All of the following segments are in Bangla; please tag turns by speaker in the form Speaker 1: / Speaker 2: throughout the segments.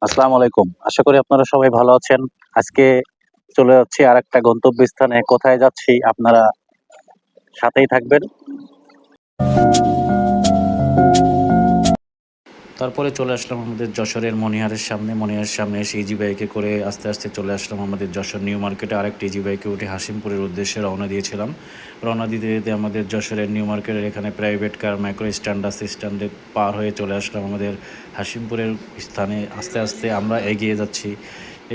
Speaker 1: আসসালামু আলাইকুম। আশা করি আপনারা সবাই ভালো আছেন। আজকে চলে যাচ্ছি আরেকটা গন্তব্যস্থানে। কোথায় যাচ্ছি আপনারা সাথেই থাকবেন। তারপরে চলে আসলাম আমাদের যশোরের মনিহারের সামনে। মনিহারের সামনে এসে ইজি বাইকে করে আস্তে আস্তে চলে আসলাম আমাদের যশোর নিউ মার্কেটে। আরেকটি ইজি বাইকে উঠে হাসিমপুরের উদ্দেশ্যে রওনা দিয়েছিলাম। রওনা দিতে দিতে আমাদের যশোরের নিউ মার্কেটের এখানে প্রাইভেট কার মাইক্রো স্ট্যান্ড আছে, স্ট্যান্ডে পার হয়ে চলে আসলাম আমাদের হাসিমপুরের স্থানে। আস্তে আস্তে আমরা এগিয়ে যাচ্ছি।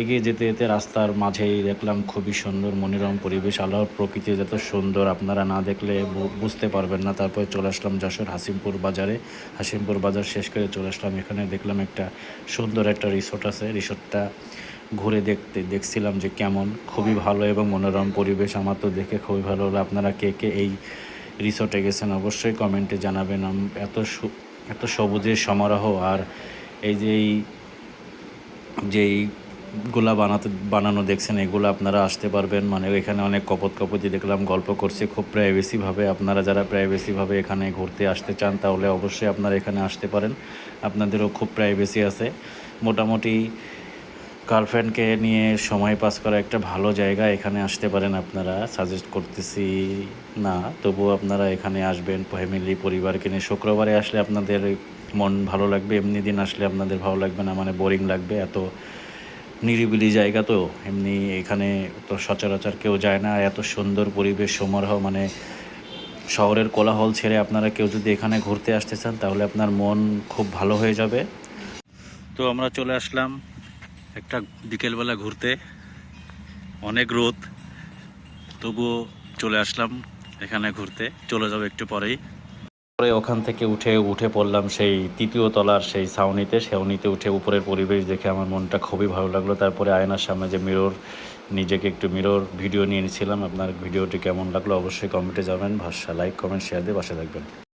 Speaker 1: এগিয়ে যেতে যেতে রাস্তার মাঝেই দেখলাম খুবই সুন্দর মনোরম পরিবেশ। আল্লাহর প্রকৃতি যত সুন্দর, আপনারা না দেখলে বুঝতে পারবেন না। তারপরে চলে আসলাম যশোর হাসিমপুর বাজারে। হাসিমপুর বাজার শেষ করে চলে আসলাম এখানে। দেখলাম একটা সুন্দর একটা রিসোর্ট আছে। রিসোর্টটা ঘুরে দেখছিলাম যে কেমন, খুবই ভালো এবং মনোরম পরিবেশ। আমার তো দেখে খুবই ভালো হলো। আপনারা কে কে এই রিসোর্টে গেছেন অবশ্যই কমেন্টে জানাবেন। এত সবুজের সমারোহ, আর এই যেই গুলা বানানো দেখছেন, এগুলো আপনারা আসতে পারবেন। মানে এখানে অনেক কপতি দেখলাম গল্প করছে খুব প্রাইভেসিভাবে। আপনারা যারা প্রাইভেসিভাবে এখানে ঘুরতে আসতে চান তাহলে অবশ্যই আপনারা এখানে আসতে পারেন। আপনাদেরও খুব প্রাইভেসি আছে। মোটামুটি গার্লফ্রেন্ডকে নিয়ে সময় পাস করা একটা ভালো জায়গা। এখানে আসতে পারেন আপনারা, সাজেস্ট করতেছি না, তবুও আপনারা এখানে আসবেন ফ্যামিলি পরিবারকে নিয়ে। শুক্রবারে আসলে আপনাদের মন ভালো লাগবে, এমনি দিন আসলে আপনাদের ভালো লাগবে না, মানে বোরিং লাগবে। এত নিরিবিলি জায়গা তো, এমনি এখানে তো সচরাচর কেউ যায় না। এত সুন্দর পরিবেশ সমারোহ, মানে শহরের কোলাহল ছেড়ে আপনারা কেউ যদি এখানে ঘুরতে আসতে চান তাহলে আপনার মন খুব ভালো হয়ে যাবে। তো আমরা চলে আসলাম একটা বিকেলবেলা ঘুরতে। অনেক রোদ, তবুও চলে আসলাম এখানে ঘুরতে। চলে যাবো একটু পরেই। পরে ওখান থেকে উঠে পড়লাম সেই তৃতীয় তলার সেই ছাউনিতে উঠে উপরের পরিবেশ দেখে আমার মনটা খুবই ভালো লাগলো। তারপরে আয়নার সামনে যে নিজেকে একটু ভিডিও নিয়ে নিয়েছিলাম। আপনার ভিডিওটি কেমন লাগলো অবশ্যই কমেন্টে যাবেন। লাইক কমেন্ট শেয়ার দিয়ে পাশে থাকবেন।